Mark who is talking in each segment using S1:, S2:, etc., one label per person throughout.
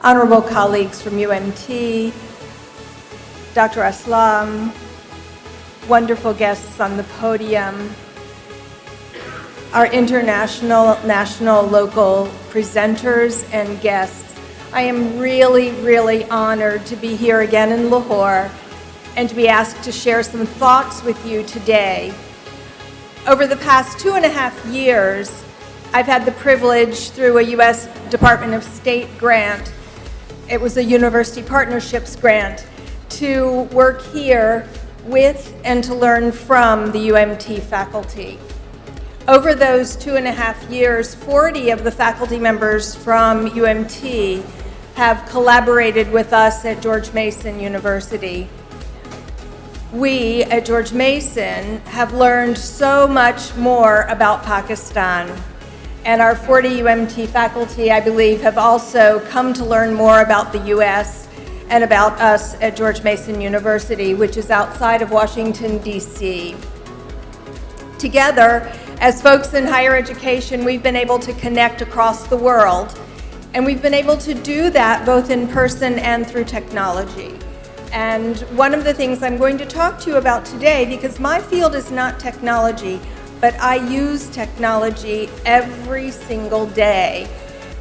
S1: honorable colleagues from UMT, Dr. Aslam, wonderful guests on the podium, our international, national, local presenters and guests. I am really, really honored to be here again in Lahore and to be asked to share some thoughts with you today. Over the past 2.5 years, I've had the privilege through a U.S. Department of State grant, it was a university partnerships grant, to work here with and to learn from the UMT faculty. Over those 2.5 years, 40 of the faculty members from UMT have collaborated with us at George Mason University. We at George Mason have learned so much more about Pakistan, and our 40 UMT faculty, I believe, have also come to learn more about the U.S. and about us at George Mason University, which is outside of Washington, D.C. Together, as folks in higher education, we've been able to connect across the world, and we've been able to do that both in person and through technology. And one of the things I'm going to talk to you about today, because my field is not technology, but I use technology every single day.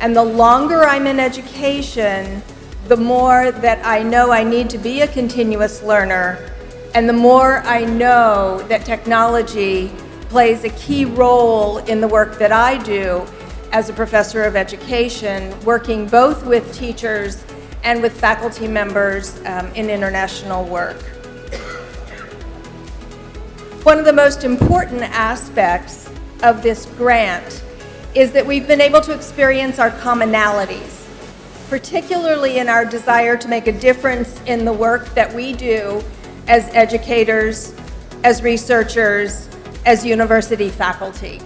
S1: And the longer I'm in education, the more that I know I need to be a continuous learner, and the more I know that technology plays a key role in the work that I do as a professor of education, working both with teachers and with faculty members in international work. One of the most important aspects of this grant is that we've been able to experience our commonalities, particularly in our desire to make a difference in the work that we do as educators, as researchers, as university faculty.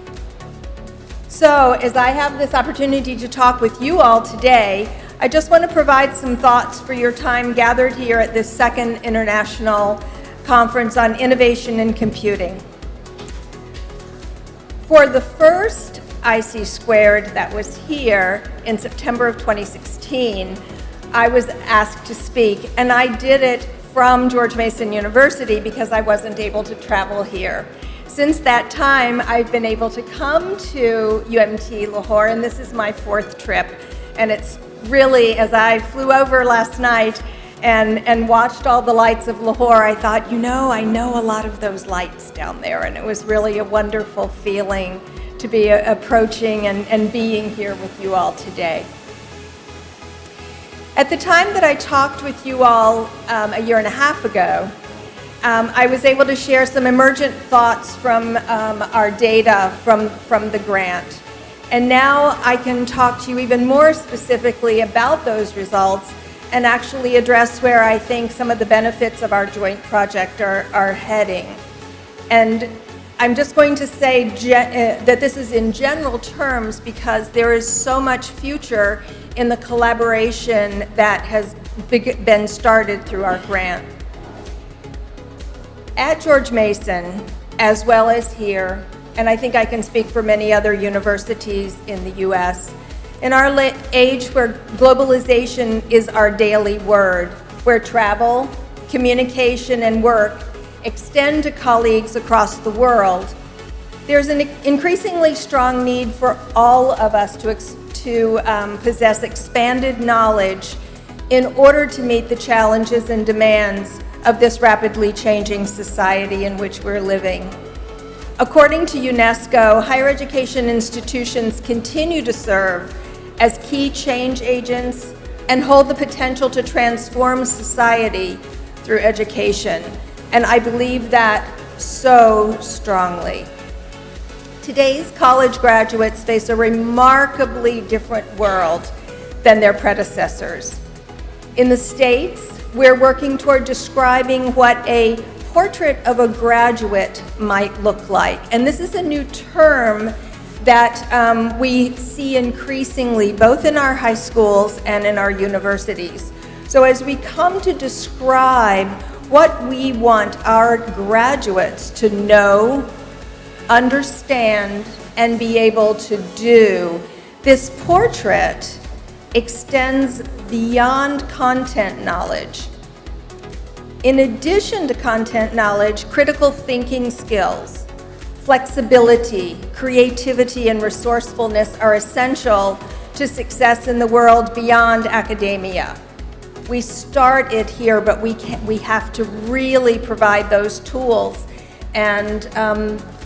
S1: So, as I have this opportunity to talk with you all today, I just want to provide some thoughts for your time gathered here at this second International Conference on Innovation in Computing. For the first IC Squared that was here in September of 2016, I was asked to speak, and I did it from George Mason University because I wasn't able to travel here. Since that time, I've been able to come to UMT Lahore, and this is my 4th trip. And it's really, as I flew over last night and watched all the lights of Lahore, I thought, I know a lot of those lights down there, and it was really a wonderful feeling to be approaching and being here with you all today. At the time that I talked with you all a 1.5 years ago, I was able to share some emergent thoughts from our data from the grant. And now I can talk to you even more specifically about those results and actually address where I think some of the benefits of our joint project are heading. And I'm just going to say that this is in general terms because there is so much future in the collaboration that has been started through our grant. At George Mason, as well as here, and I think I can speak for many other universities in the U.S., in our age where globalization is our daily word, where travel, communication, and work extend to colleagues across the world, there's an increasingly strong need for all of us to possess expanded knowledge in order to meet the challenges and demands of this rapidly changing society in which we're living. According to UNESCO, higher education institutions continue to serve as key change agents and hold the potential to transform society through education. And I believe that so strongly. Today's college graduates face a remarkably different world than their predecessors. In the States, we're working toward describing what a portrait of a graduate might look like. And this is a new term that we see increasingly both in our high schools and in our universities. So as we come to describe what we want our graduates to know, understand, and be able to do, this portrait extends beyond content knowledge. In addition to content knowledge, critical thinking skills, flexibility, creativity, and resourcefulness are essential to success in the world beyond academia. We start it here, but we have to really provide those tools and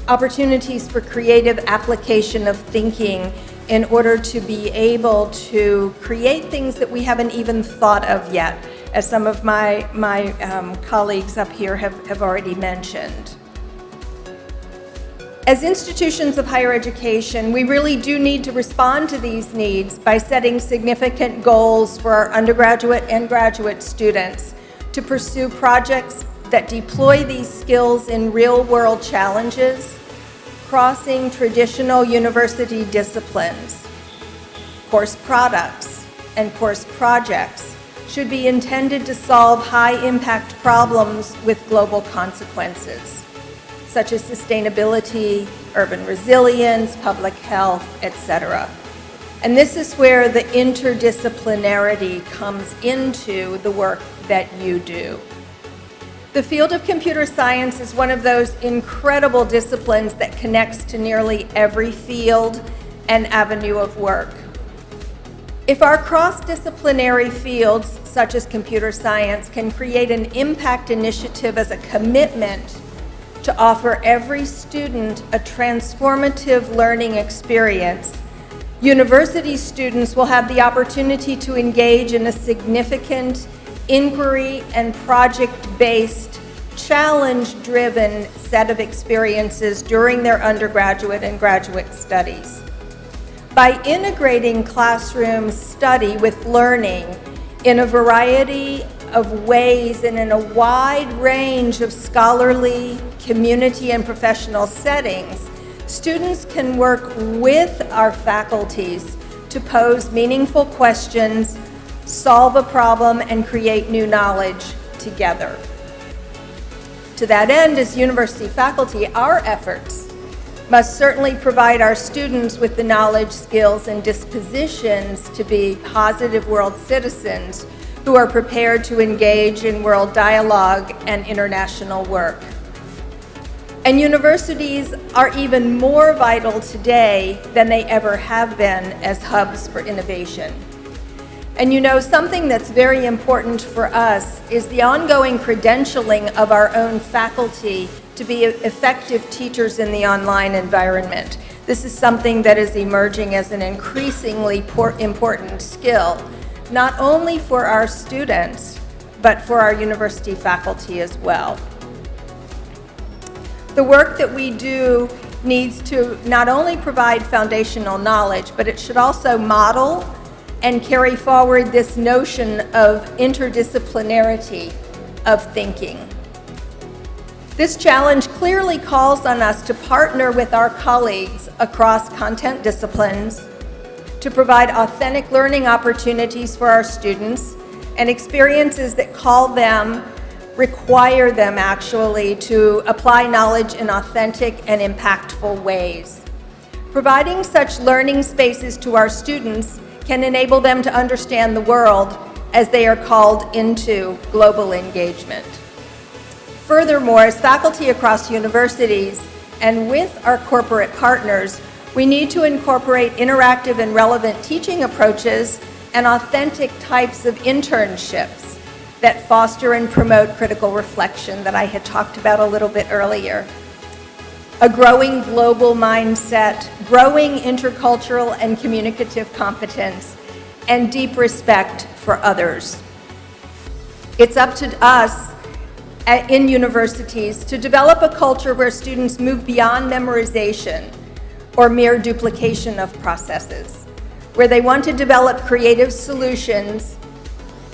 S1: opportunities for creative application of thinking in order to be able to create things that we haven't even thought of yet, as some of my colleagues up here have already mentioned. As institutions of higher education, we really do need to respond to these needs by setting significant goals for our undergraduate and graduate students to pursue projects that deploy these skills in real-world challenges, crossing traditional university disciplines. Course products and course projects should be intended to solve high-impact problems with global consequences, such as sustainability, urban resilience, public health, etc. And this is where the interdisciplinarity comes into the work that you do. The field of computer science is one of those incredible disciplines that connects to nearly every field and avenue of work. If our cross-disciplinary fields, such as computer science, can create an impact initiative as a commitment to offer every student a transformative learning experience, university students will have the opportunity to engage in a significant inquiry and project-based, challenge-driven set of experiences during their undergraduate and graduate studies. By integrating classroom study with learning in a variety of ways and in a wide range of scholarly, community, and professional settings, students can work with our faculties to pose meaningful questions, solve a problem, and create new knowledge together. To that end, as university faculty, our efforts must certainly provide our students with the knowledge, skills, and dispositions to be positive world citizens who are prepared to engage in world dialogue and international work. And universities are even more vital today than they ever have been as hubs for innovation. And you know, something that's very important for us is the ongoing credentialing of our own faculty to be effective teachers in the online environment. This is something that is emerging as an increasingly important skill, not only for our students, but for our university faculty as well. The work that we do needs to not only provide foundational knowledge, but it should also model and carry forward this notion of interdisciplinarity of thinking. This challenge clearly calls on us to partner with our colleagues across content disciplines to provide authentic learning opportunities for our students and experiences that require them actually to apply knowledge in authentic and impactful ways. Providing such learning spaces to our students can enable them to understand the world as they are called into global engagement. Furthermore, as faculty across universities and with our corporate partners, we need to incorporate interactive and relevant teaching approaches and authentic types of internships that foster and promote critical reflection that I had talked about a little bit earlier. A growing global mindset, growing intercultural and communicative competence, and deep respect for others. It's up to us in universities to develop a culture where students move beyond memorization or mere duplication of processes, where they want to develop creative solutions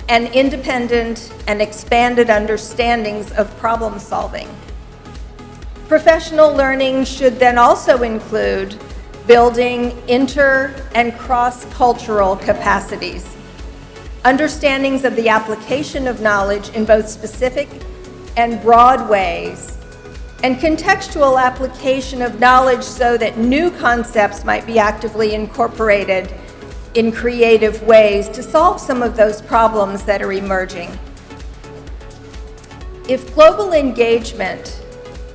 S1: and independent and expanded understandings of problem solving. Professional learning should then also include building inter- and cross-cultural capacities, understandings of the application of knowledge in both specific and broad ways, and contextual application of knowledge so that new concepts might be actively incorporated in creative ways to solve some of those problems that are emerging. If global engagement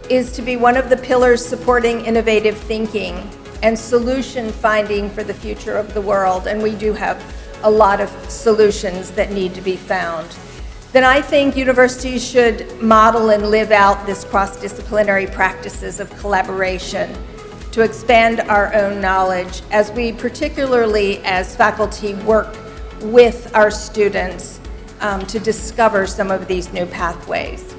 S1: is to be one of the pillars supporting innovative thinking and solution finding for the future of the world, and we do have a lot of solutions that need to be found, then I think universities should model and live out this cross-disciplinary practices of collaboration to expand our own knowledge as we, particularly as faculty, work with our students to discover some of these new pathways.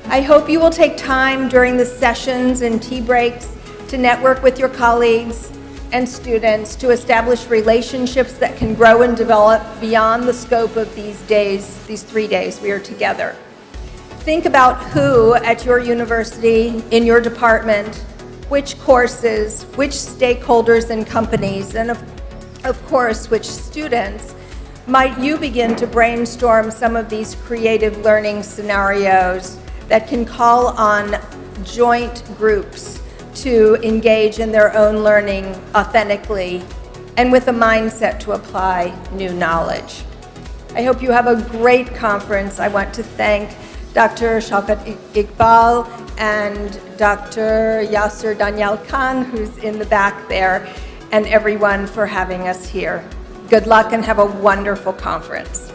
S1: I hope you will take time during the sessions and tea breaks to network with your colleagues and students to establish relationships that can grow and develop beyond the scope of these days, these 3 days we are together. Think about who at your university, in your department, which courses, which stakeholders and companies, and of course, which students might you begin to brainstorm some of these creative learning scenarios that can call on joint groups to engage in their own learning authentically and with a mindset to apply new knowledge. I hope you have a great conference. I want to thank Dr. Shaukat Iqbal and Dr. Yasser Daniel Khan, who's in the back there, and everyone for having us here. Good luck and have a wonderful conference.